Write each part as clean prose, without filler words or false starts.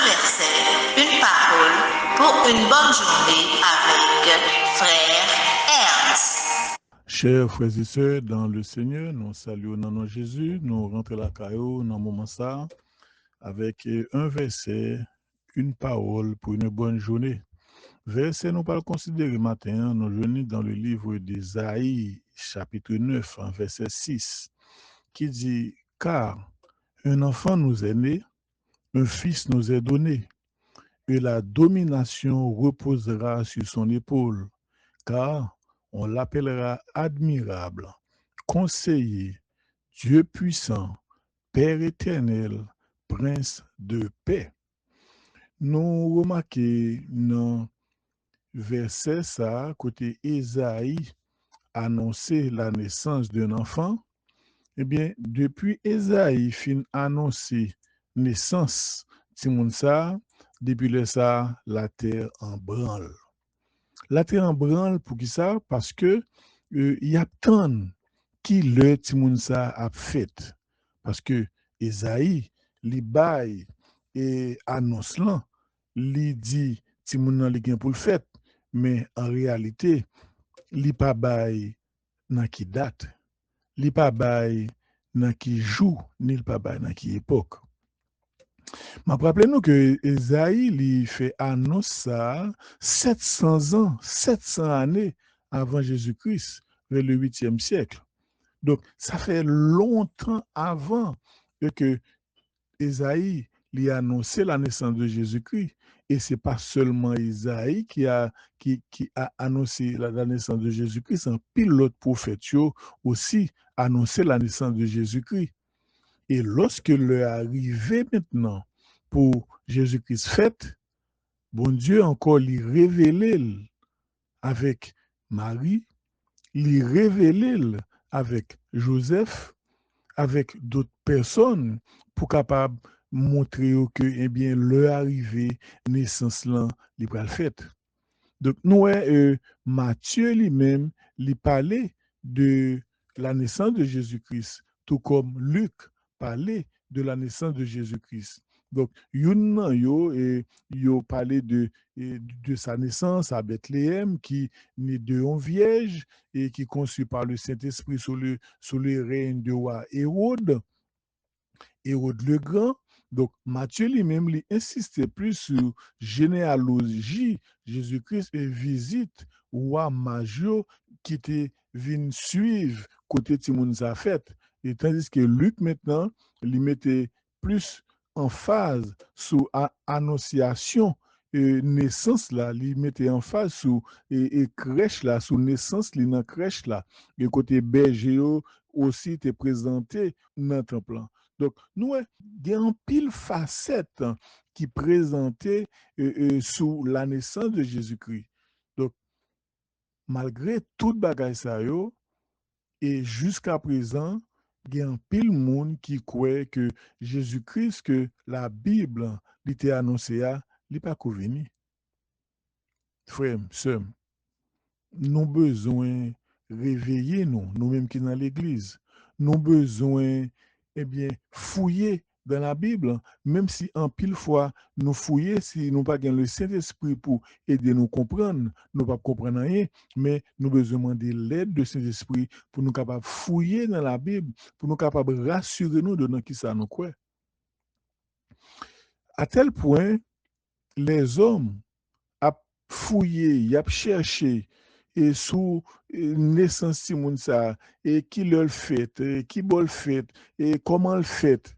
verset, une parole pour une bonne journée avec Frère Ernst. Chers frères et sœurs dans le Seigneur, nous saluons dans nom de Jésus, nous rentrons la caillou dans le moment ça avec un verset, une parole pour une bonne journée. Verset nous pas considérer matin, nous venons dans le livre d'Ésaïe, chapitre 9, verset 6, qui dit « Car un enfant nous est né, un fils nous est donné, et la domination reposera sur son épaule, car on l'appellera admirable, conseiller, Dieu puissant, Père éternel, Prince de paix. » Nous remarquons dans verset ça, côté Ésaïe annoncer la naissance d'un enfant, eh bien, depuis Ésaïe fin annoncer naissance Timounsa, depuis le ça, la terre en branle. La terre en branle pour qui ça? Parce que y a tant qui le Timounsa a fait. Parce que Ésaïe, li bail et annonce là, li dit Timoun li gen pour le fait, mais en réalité, li pa bail nan ki date, li pa bail nan ki jou, ni li pa bail nan ki époque. Ma rappelez-nous que Esaïe lui fait annonce ça 700 ans, 700 années avant Jésus-Christ, vers le 8e siècle. Donc, ça fait longtemps avant que Esaïe lui a annoncé la naissance de Jésus-Christ. Et ce n'est pas seulement Esaïe qui a annoncé la naissance de Jésus-Christ, un pilote prophète aussi annoncé la naissance de Jésus-Christ. Et lorsque le arrivé maintenant pour Jésus-Christ fête, bon Dieu encore lui révélé avec Marie, lui révélé avec Joseph, avec d'autres personnes pour capable montrer que eh bien le arrivé naissance là li pral fête. Donc nous Matthieu lui-même lui parlait de la naissance de Jésus-Christ, tout comme Luc parlait de la naissance de Jésus-Christ. Donc yo parlait de sa naissance à Bethléem, qui naît de une vierge et qui conçue par le Saint-Esprit sous le règne de roi Hérode le Grand. Donc, Matthieu lui-même insistait plus sur généalogie Jésus-Christ et visite roi Major qui était venu suivre côté Timoun Zafet. Et tandis que Luc maintenant, lui mettait plus en phase sur annonciation et naissance là, lui mettait en phase sur et crèche là, sur naissance li nan crèche là. Et côté berger aussi était présenté dans ton plan. Donc, nous, il y a un pile facette qui présentait sous la naissance de Jésus-Christ. Donc, malgré tout bagay sa yo, et jusqu'à présent, il y a un pile monde qui croit que Jésus-Christ, que la Bible l'était annoncé à, n'est pas convenu. Frère, sœur, nous besoin réveiller nous-mêmes qui dans l'église. Nous besoin fouiller dans la Bible, même si en pile fois nous fouiller, si nous pas le Saint-Esprit pour aider nous comprendre, nous pas comprendre rien, mais nous besoin demander l'aide de Saint-Esprit pour nous capables fouiller dans la Bible, pour nous capables rassurer nous de dans qui ça nous croit. À tel point, les hommes a fouillé, y a cherché et sous naissance Timoun ça et qui le fait, qui le fait et comment le fait.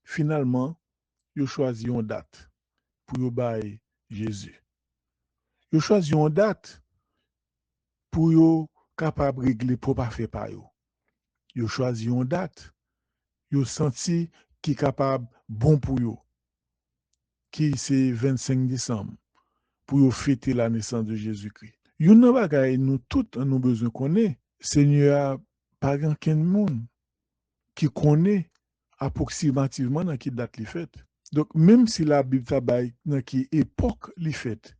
Finalement, ils choisi une date pour yo bailler Jésus. Ils choisi une date pour yo capable régler pour pas faire par yo. Ils choisi une date, ils senti qui capable bon pour yo. Qui c'est 25 décembre pour fêter la naissance de Jésus-Christ. Yon bagay nous tous nous besoin connaître. Seigneur pas grand monde qui connaît approximativement dans quelle date li fait. Donc même si la Bible tabaye dans quelle époque li fait,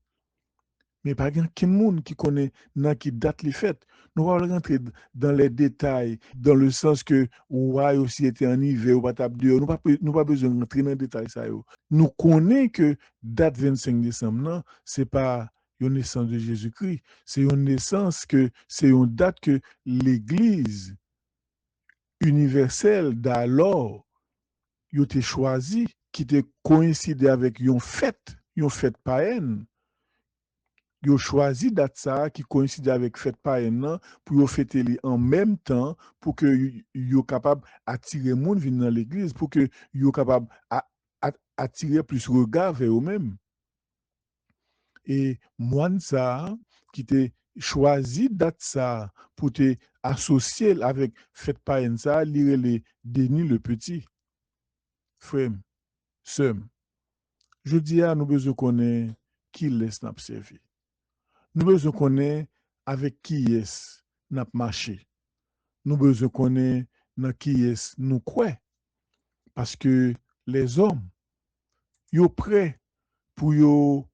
mais pas grand monde qui connaît dans quelle date li fait. Nous allons rentrer dans les détails, dans le sens que ouais aussi était en hiver ou pas table dehors. Nous pas besoin de rentrer dans les détails ça yo. Nous connaissons que date 25 décembre non, c'est pas une naissance de Jésus-Christ, c'est une naissance que c'est une date que l'église universelle d'alors a été choisie qui était coïncidé avec une fête païenne. Yo choisi date ça qui coïncide avec fête païenne nan, pour yo fêter li en même temps pour que yo capable attirer monde venir dans l'église pour que yo capable attirer plus regard vers eux-mêmes. Et moine ça qui te choisi date ça pour te associer avec fête païenne ça, lire les Denis le petit. Frère, sœur, je dis à nous besoin connaître qui laisse n'a servi. Nous besoin connaître avec qui est n'a marché. Nous besoin connaître dans qui est nous croit parce que les hommes yo prêts pour yo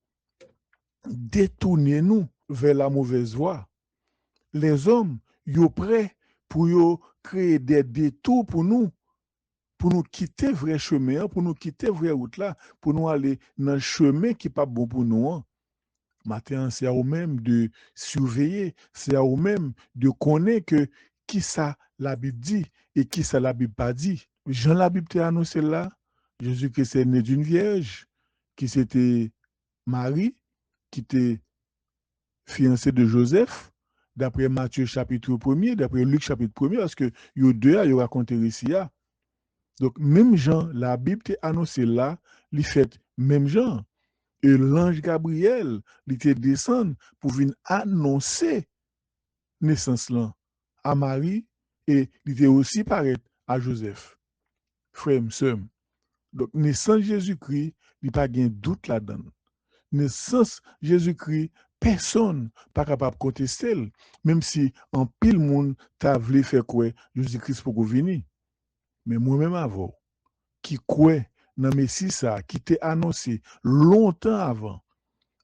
détourner nous vers la mauvaise voie. Les hommes yo prêts pour yo créer des détours pour nous quitter vrai chemin, pour nous quitter vraie route là, pour nous aller dans le chemin qui pas bon pour nous. Maintenant, c'est à vous-même de surveiller, c'est à vous-même de connaître que qui ça la Bible dit et qui ça la Bible pas dit. Jean la Bible t'a annoncé là, Jésus-Christ est né d'une vierge, qui c'était Marie, qui était fiancée de Joseph, d'après Matthieu chapitre 1er, d'après Luc chapitre 1er, parce que yo deux a raconté ici. Donc, même Jean, la Bible t'a annoncé là, il fait même Jean. Et l'ange Gabriel, il était descendu pour venir annoncer naissance là à Marie et il était aussi paraître à Joseph. Frère, sœur. Donc, naissance Jésus-Christ, il n'y a pas de doute là-dedans. Naissance Jésus-Christ, personne pas capable de contester, même si en pile monde t'a voulu faire quoi Jésus-Christ pour venir. Mais moi-même avant, qui croit dans Messie ça, qui t'est annoncé longtemps avant,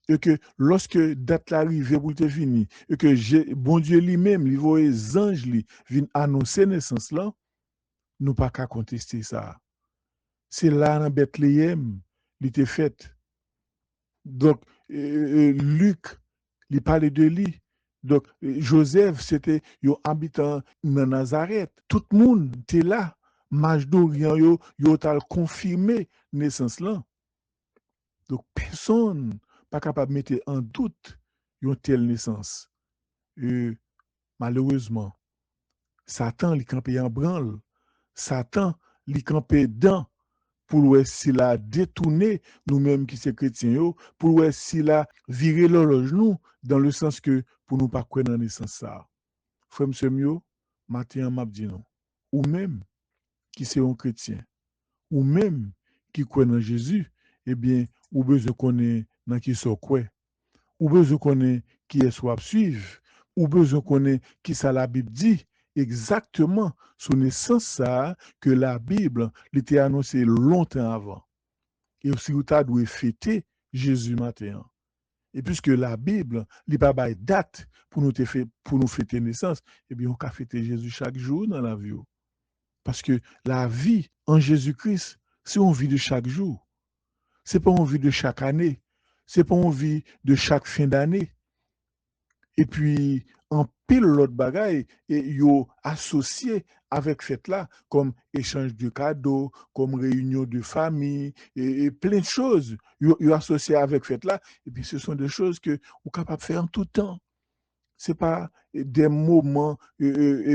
et que lorsque date l'arrivée pour te fini, et que bon Dieu lui-même, il voit les anges lui viennent annoncer naissance là, nous pas qu'à contester ça. C'est là dans Bethléem, il était fait. Donc Luc, il parlait de lui. Donc Joseph, c'était un habitant de Nazareth. Tout le monde était là. Mage d'Orient, yo t'a confirmé naissance là. Donc personne pas capable de mettre en doute une telle naissance. Et malheureusement, Satan li campé en branle. Satan li campé dedans pour voir s'il a détourné nous-mêmes qui sommes chrétiens, pour voir s'il a viré l'horloge nous, dans le sens que pour nous pas croire dans la naissance ça. Frère monsieur mieux, matin m'a dit non. Ou même qui c'est un chrétien, ou même qui croit dans Jésus, eh bien, ou besoin connaître dans qui sont quoi. Ou besoin connaître qui est soit suivre, ou besoin connaître qui ça la Bible dit exactement sur naissance ça que la Bible l'était annoncé longtemps avant. Et aussi vous t'a dû fêter Jésus matin. Et puisque la Bible n'est pas by date pour nous fêter naissance, eh bien on peut fêter Jésus chaque jour dans la vie. Parce que la vie en Jésus-Christ, c'est une vie de chaque jour. C'est pas une vie de chaque année. C'est pas une vie de chaque fin d'année. Et puis, en pile l'autre bagaille, et yo associé avec fête là, comme échange de cadeaux, comme réunion de famille, et plein de choses. Yo associé avec fête là, et puis ce sont des choses que vous êtes capable de faire en tout temps. Ce n'est pas des moments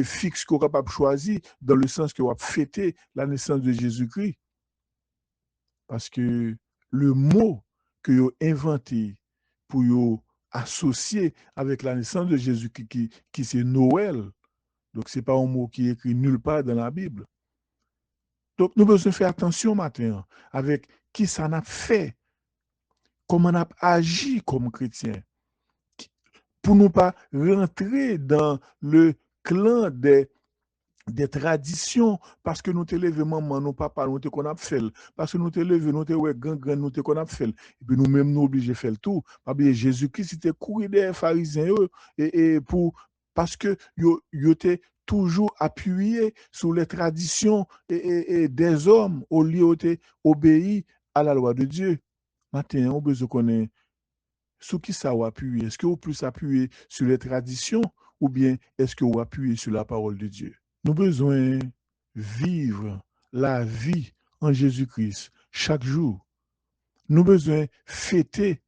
fixes qu'on est capable de choisir dans le sens que vous fêter la naissance de Jésus-Christ. Parce que le mot que vous avez inventé pour vous associer avec la naissance de Jésus qui c'est Noël. Donc, ce n'est pas un mot qui est écrit nulle part dans la Bible. Donc, nous devons faire attention maintenant avec qui ça n'a fait, comment on a agi comme chrétien, pour ne pas rentrer dans le clan des traditions, parce que nous te levé maman, nous papa, nous te qu'on a fait, parce que nous te levé, nous te ouais grand, nous te qu'on a fait, et puis nous-mêmes nous obligés de faire le tout. Parce que Jésus-Christ était couru des pharisiens et pour parce que yo étaient toujours appuyé sur les traditions et des hommes au lieu d'obéir à la loi de Dieu. Maintenant, on besoin connaître sur qui ça va appuyer. Est-ce que vous plus appuyer sur les traditions ou bien est-ce que vous appuyez sur la parole de Dieu? Nous avons besoin de vivre la vie en Jésus-Christ chaque jour. Nous avons besoin de fêter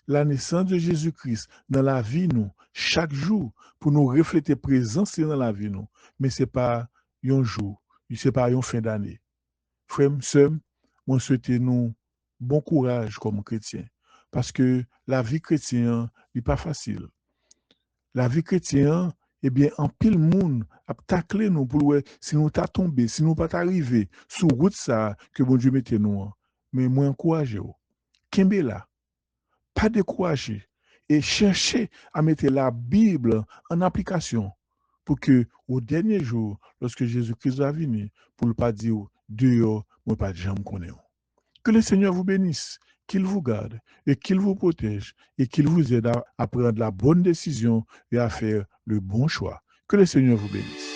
la naissance de Jésus-Christ dans la vie nous chaque jour pour nous refléter présence dans la vie nous. Mais ce n'est pas un jour, ce n'est pas une fin d'année. Frères, sœurs, moi souhaite nous bon courage comme chrétiens parce que la vie chrétienne n'est pas facile. La vie chrétienne, eh bien, en pile monde a taclé nous pour ouais, si nous t'a tombé, si nous pas arrivé sur route ça que bon Dieu mette nous. Mais moi encouragez vous. Kembe là, pas décourager et chercher à mettre la Bible en application pour que au dernier jour, lorsque Jésus-Christ va venir, pour ne pas dire dehors, moi pas de jamais connaître. Que le Seigneur vous bénisse, qu'il vous garde et qu'il vous protège et qu'il vous aide à prendre la bonne décision et à faire le bon choix. Que le Seigneur vous bénisse.